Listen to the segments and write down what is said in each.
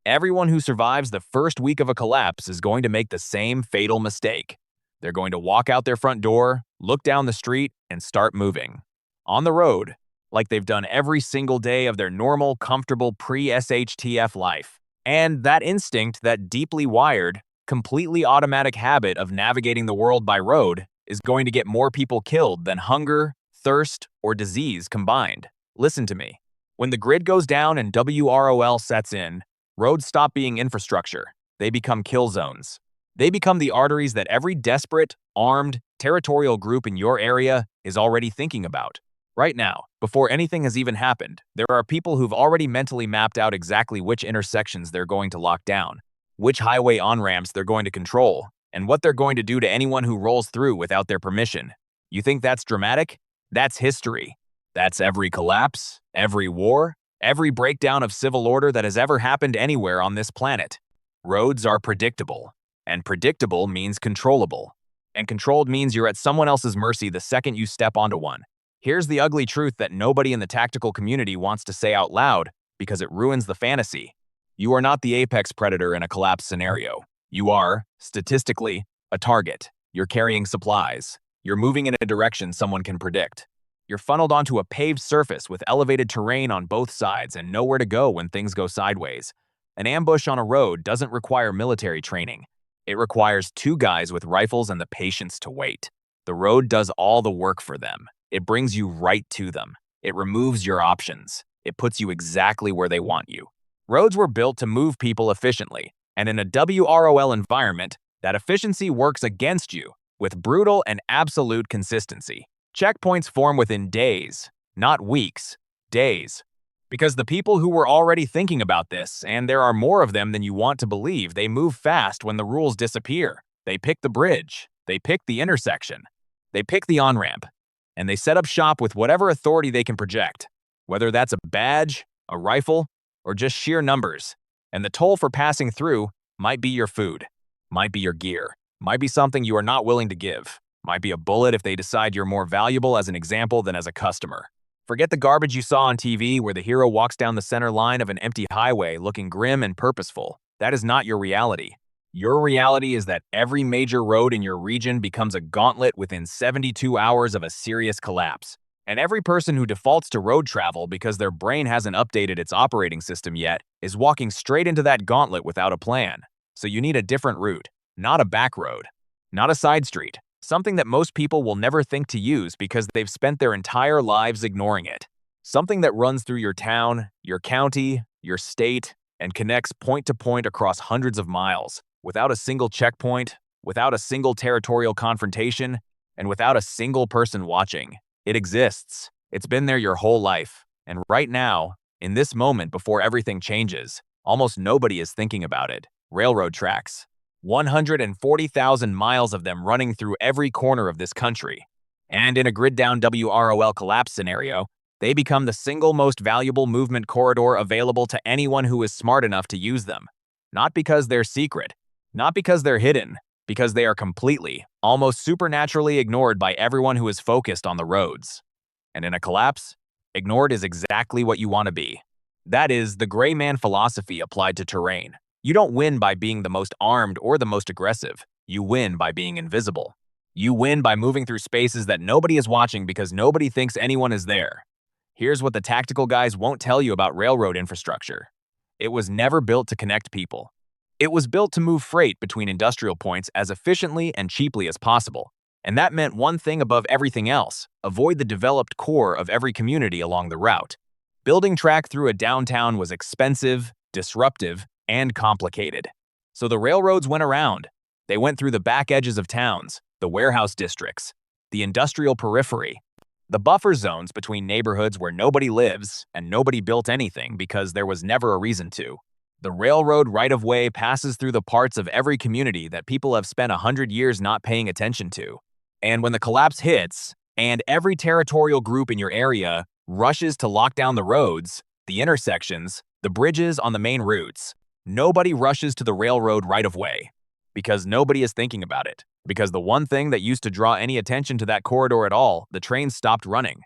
Everyone who survives the first week of a collapse is going to make the same fatal mistake. They're going to walk out their front door, look down the street, and start moving. On the road, like they've done every single day of their normal, comfortable pre-SHTF life. And that instinct, that deeply wired, completely automatic habit of navigating the world by road is going to get more people killed than hunger, thirst, or disease combined. Listen to me. When the grid goes down and WROL sets in, roads stop being infrastructure. They become kill zones. They become the arteries that every desperate, armed, territorial group in your area is already thinking about. Right now, before anything has even happened, there are people who've already mentally mapped out exactly which intersections they're going to lock down, which highway on-ramps they're going to control, and what they're going to do to anyone who rolls through without their permission. You think that's dramatic? That's history. That's every collapse, every war, every breakdown of civil order that has ever happened anywhere on this planet. Roads are predictable, and predictable means controllable. And controlled means you're at someone else's mercy the second you step onto one. Here's the ugly truth that nobody in the tactical community wants to say out loud because it ruins the fantasy. You are not the apex predator in a collapse scenario. You are, statistically, a target. You're carrying supplies. You're moving in a direction someone can predict. You're funneled onto a paved surface with elevated terrain on both sides and nowhere to go when things go sideways. An ambush on a road doesn't require military training. It requires two guys with rifles and the patience to wait. The road does all the work for them. It brings you right to them. It removes your options. It puts you exactly where they want you. Roads were built to move people efficiently, and in a WROL environment, that efficiency works against you with brutal and absolute consistency. Checkpoints form within days, not weeks, days. Because the people who were already thinking about this, and there are more of them than you want to believe, they move fast when the rules disappear. They pick the bridge. They pick the intersection. They pick the on-ramp. And they set up shop with whatever authority they can project, whether that's a badge, a rifle, or just sheer numbers. And the toll for passing through might be your food, might be your gear, might be something you are not willing to give, might be a bullet if they decide you're more valuable as an example than as a customer. Forget the garbage you saw on TV where the hero walks down the center line of an empty highway looking grim and purposeful. That is not your reality. Your reality is that every major road in your region becomes a gauntlet within 72 hours of a serious collapse. And every person who defaults to road travel because their brain hasn't updated its operating system yet is walking straight into that gauntlet without a plan. So you need a different route, not a back road, not a side street, something that most people will never think to use because they've spent their entire lives ignoring it. Something that runs through your town, your county, your state, and connects point to point across hundreds of miles. Without a single checkpoint, without a single territorial confrontation, and without a single person watching. It exists. It's been there your whole life. And right now, in this moment before everything changes, almost nobody is thinking about it. Railroad tracks. 140,000 miles of them running through every corner of this country. And in a grid-down WROL collapse scenario, they become the single most valuable movement corridor available to anyone who is smart enough to use them. Not because they're secret. Not because they're hidden, because they are completely, almost supernaturally ignored by everyone who is focused on the roads. And in a collapse, ignored is exactly what you want to be. That is the gray man philosophy applied to terrain. You don't win by being the most armed or the most aggressive. You win by being invisible. You win by moving through spaces that nobody is watching because nobody thinks anyone is there. Here's what the tactical guys won't tell you about railroad infrastructure. It was never built to connect people. It was built to move freight between industrial points as efficiently and cheaply as possible. And that meant one thing above everything else: avoid the developed core of every community along the route. Building track through a downtown was expensive, disruptive, and complicated. So the railroads went around. They went through the back edges of towns, the warehouse districts, the industrial periphery, the buffer zones between neighborhoods where nobody lives and nobody built anything because there was never a reason to. The railroad right-of-way passes through the parts of every community that people have spent 100 years not paying attention to. And when the collapse hits, and every territorial group in your area rushes to lock down the roads, the intersections, the bridges on the main routes, nobody rushes to the railroad right-of-way. Because nobody is thinking about it. Because the one thing that used to draw any attention to that corridor at all, the trains stopped running.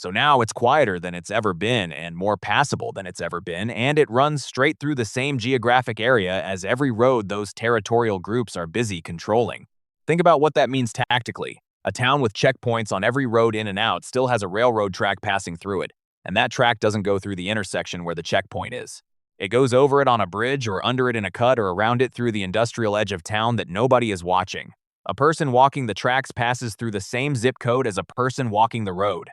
So now it's quieter than it's ever been and more passable than it's ever been, and it runs straight through the same geographic area as every road those territorial groups are busy controlling. Think about what that means tactically. A town with checkpoints on every road in and out still has a railroad track passing through it, and that track doesn't go through the intersection where the checkpoint is. It goes over it on a bridge or under it in a cut or around it through the industrial edge of town that nobody is watching. A person walking the tracks passes through the same zip code as a person walking the road,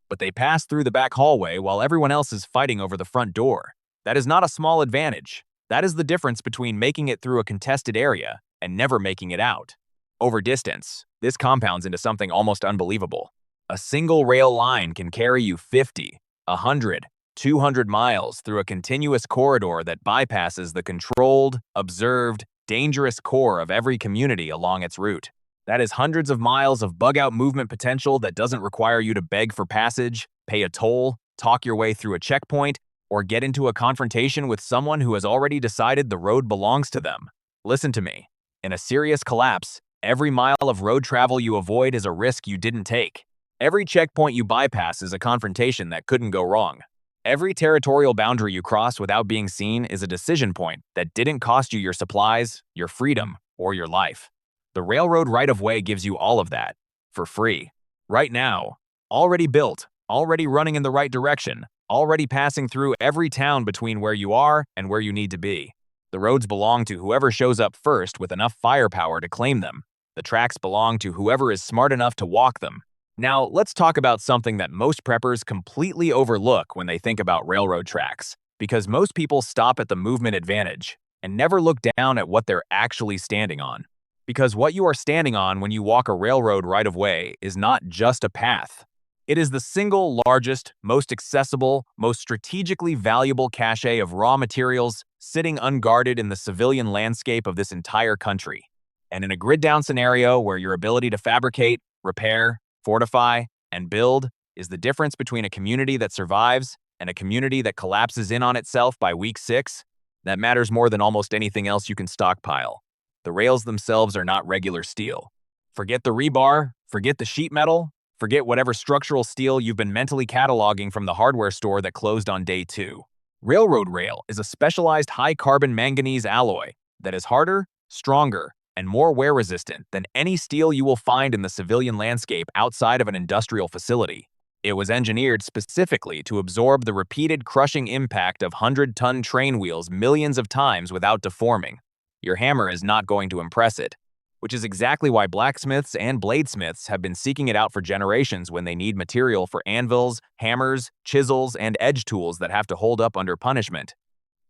but they pass through the back hallway while everyone else is fighting over the front door. That is not a small advantage. That is the difference between making it through a contested area and never making it out. Over distance, this compounds into something almost unbelievable. A single rail line can carry you 50, 100, 200 miles through a continuous corridor that bypasses the controlled, observed, dangerous core of every community along its route. That is hundreds of miles of bug-out movement potential that doesn't require you to beg for passage, pay a toll, talk your way through a checkpoint, or get into a confrontation with someone who has already decided the road belongs to them. Listen to me. In a serious collapse, every mile of road travel you avoid is a risk you didn't take. Every checkpoint you bypass is a confrontation that couldn't go wrong. Every territorial boundary you cross without being seen is a decision point that didn't cost you your supplies, your freedom, or your life. The railroad right-of-way gives you all of that, for free. Right now, already built, already running in the right direction, already passing through every town between where you are and where you need to be. The roads belong to whoever shows up first with enough firepower to claim them. The tracks belong to whoever is smart enough to walk them. Now, let's talk about something that most preppers completely overlook when they think about railroad tracks, because most people stop at the movement advantage and never look down at what they're actually standing on. Because what you are standing on when you walk a railroad right-of-way is not just a path. It is the single largest, most accessible, most strategically valuable cache of raw materials sitting unguarded in the civilian landscape of this entire country. And in a grid-down scenario where your ability to fabricate, repair, fortify, and build is the difference between a community that survives and a community that collapses in on itself by week 6, that matters more than almost anything else you can stockpile. The rails themselves are not regular steel. Forget the rebar, forget the sheet metal, forget whatever structural steel you've been mentally cataloging from the hardware store that closed on day 2. Railroad rail is a specialized high-carbon manganese alloy that is harder, stronger, and more wear-resistant than any steel you will find in the civilian landscape outside of an industrial facility. It was engineered specifically to absorb the repeated crushing impact of 100-ton train wheels millions of times without deforming. Your hammer is not going to impress it, which is exactly why blacksmiths and bladesmiths have been seeking it out for generations when they need material for anvils, hammers, chisels, and edge tools that have to hold up under punishment.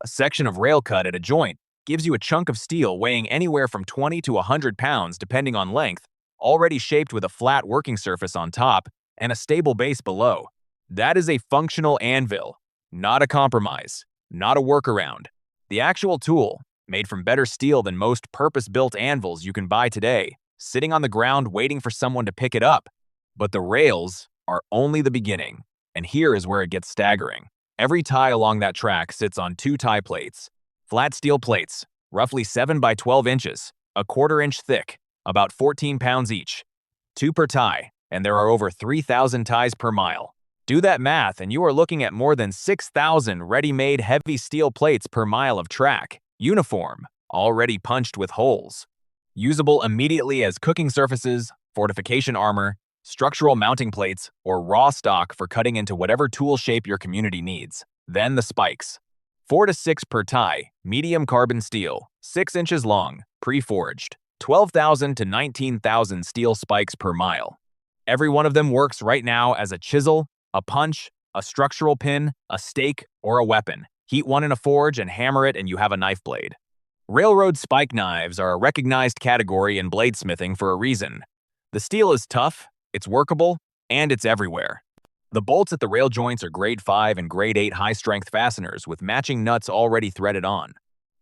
A section of rail cut at a joint gives you a chunk of steel weighing anywhere from 20 to 100 pounds depending on length, already shaped with a flat working surface on top and a stable base below. That is a functional anvil, not a compromise, not a workaround. The actual tool, made from better steel than most purpose-built anvils you can buy today, sitting on the ground waiting for someone to pick it up. But the rails are only the beginning, and here is where it gets staggering. Every tie along that track sits on 2 tie plates, flat steel plates, roughly 7 by 12 inches, a quarter-inch thick, about 14 pounds each. 2 per tie, and there are over 3,000 ties per mile. Do that math, and you are looking at more than 6,000 ready-made heavy steel plates per mile of track. Uniform, already punched with holes. Usable immediately as cooking surfaces, fortification armor, structural mounting plates, or raw stock for cutting into whatever tool shape your community needs. Then the spikes. 4 to 6 per tie, medium carbon steel, 6 inches long, pre-forged. 12,000 to 19,000 steel spikes per mile. Every one of them works right now as a chisel, a punch, a structural pin, a stake, or a weapon. Heat one in a forge and hammer it and you have a knife blade. Railroad spike knives are a recognized category in bladesmithing for a reason. The steel is tough, it's workable, and it's everywhere. The bolts at the rail joints are grade 5 and grade 8 high-strength fasteners with matching nuts already threaded on.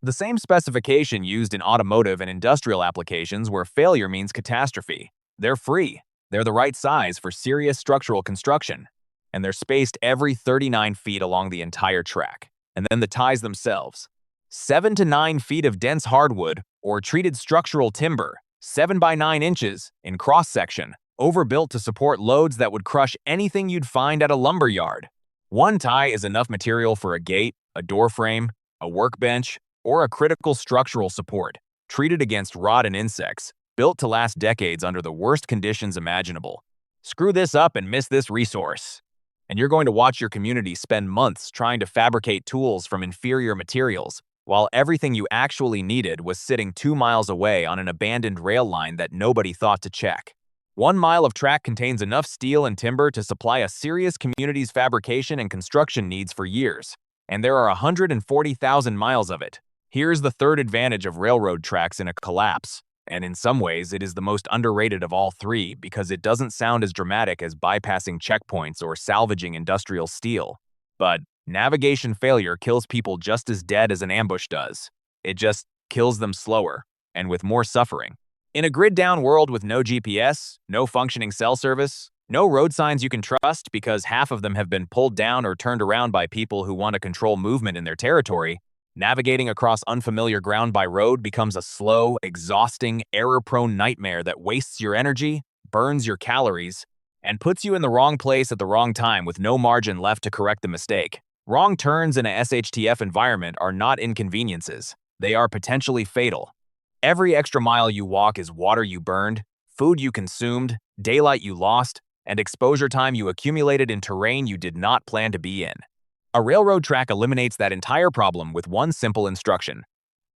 The same specification used in automotive and industrial applications where failure means catastrophe. They're free. They're the right size for serious structural construction. And they're spaced every 39 feet along the entire track. And then the ties themselves. 7 to 9 feet of dense hardwood or treated structural timber, 7 by 9 inches in cross-section, overbuilt to support loads that would crush anything you'd find at a lumber yard. One tie is enough material for a gate, a door frame, a workbench, or a critical structural support, treated against rot and insects, built to last decades under the worst conditions imaginable. Screw this up and miss this resource, and you're going to watch your community spend months trying to fabricate tools from inferior materials, while everything you actually needed was sitting 2 miles away on an abandoned rail line that nobody thought to check. 1 mile of track contains enough steel and timber to supply a serious community's fabrication and construction needs for years, and there are 140,000 miles of it. Here's the third advantage of railroad tracks in a collapse, and in some ways it is the most underrated of all three because it doesn't sound as dramatic as bypassing checkpoints or salvaging industrial steel. But navigation failure kills people just as dead as an ambush does. It just kills them slower, and with more suffering. In a grid-down world with no GPS, no functioning cell service, no road signs you can trust because half of them have been pulled down or turned around by people who want to control movement in their territory, navigating across unfamiliar ground by road becomes a slow, exhausting, error-prone nightmare that wastes your energy, burns your calories, and puts you in the wrong place at the wrong time with no margin left to correct the mistake. Wrong turns in a SHTF environment are not inconveniences. They are potentially fatal. Every extra mile you walk is water you burned, food you consumed, daylight you lost, and exposure time you accumulated in terrain you did not plan to be in. A railroad track eliminates that entire problem with one simple instruction.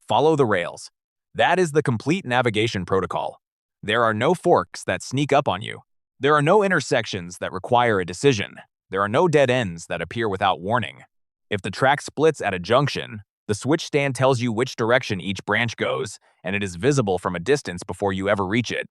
Follow the rails. That is the complete navigation protocol. There are no forks that sneak up on you. There are no intersections that require a decision. There are no dead ends that appear without warning. If the track splits at a junction, the switch stand tells you which direction each branch goes, and it is visible from a distance before you ever reach it.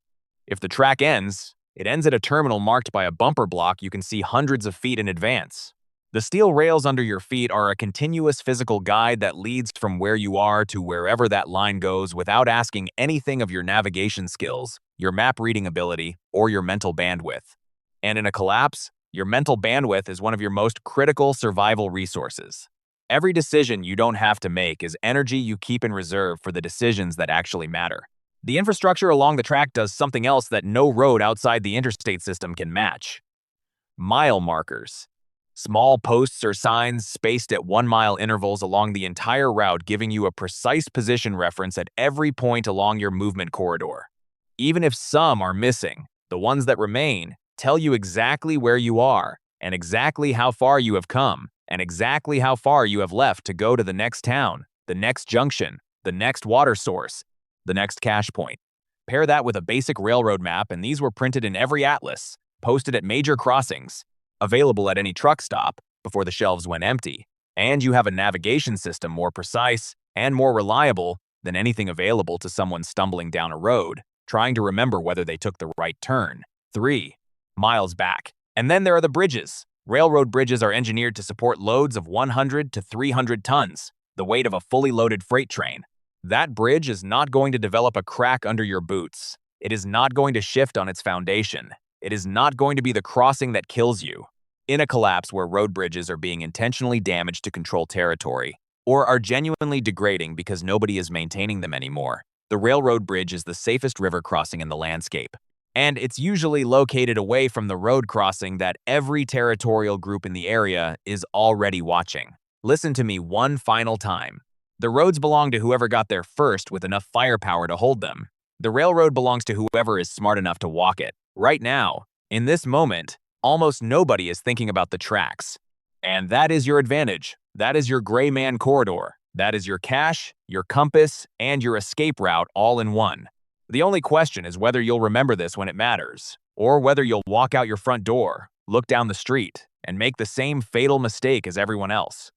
If the track ends, it ends at a terminal marked by a bumper block you can see hundreds of feet in advance. The steel rails under your feet are a continuous physical guide that leads from where you are to wherever that line goes without asking anything of your navigation skills, your map reading ability, or your mental bandwidth. And in a collapse, your mental bandwidth is one of your most critical survival resources. Every decision you don't have to make is energy you keep in reserve for the decisions that actually matter. The infrastructure along the track does something else that no road outside the interstate system can match. Mile markers. Small posts or signs spaced at 1 mile intervals along the entire route, giving you a precise position reference at every point along your movement corridor. Even if some are missing, the ones that remain tell you exactly where you are and exactly how far you have come and exactly how far you have left to go to the next town, the next junction, the next water source, the next cache point. Pair that with a basic railroad map, and these were printed in every atlas, posted at major crossings, available at any truck stop before the shelves went empty, and you have a navigation system more precise and more reliable than anything available to someone stumbling down a road, trying to remember whether they took the right turn. 3 miles back. And then there are the bridges. Railroad bridges are engineered to support loads of 100 to 300 tons, the weight of a fully loaded freight train. That bridge is not going to develop a crack under your boots. It is not going to shift on its foundation. It is not going to be the crossing that kills you. In a collapse where road bridges are being intentionally damaged to control territory, or are genuinely degrading because nobody is maintaining them anymore, the railroad bridge is the safest river crossing in the landscape. And it's usually located away from the road crossing that every territorial group in the area is already watching. Listen to me one final time. The roads belong to whoever got there first with enough firepower to hold them. The railroad belongs to whoever is smart enough to walk it. Right now, in this moment, almost nobody is thinking about the tracks. And that is your advantage. That is your gray man corridor. That is your cache, your compass, and your escape route all in one. The only question is whether you'll remember this when it matters, or whether you'll walk out your front door, look down the street, and make the same fatal mistake as everyone else.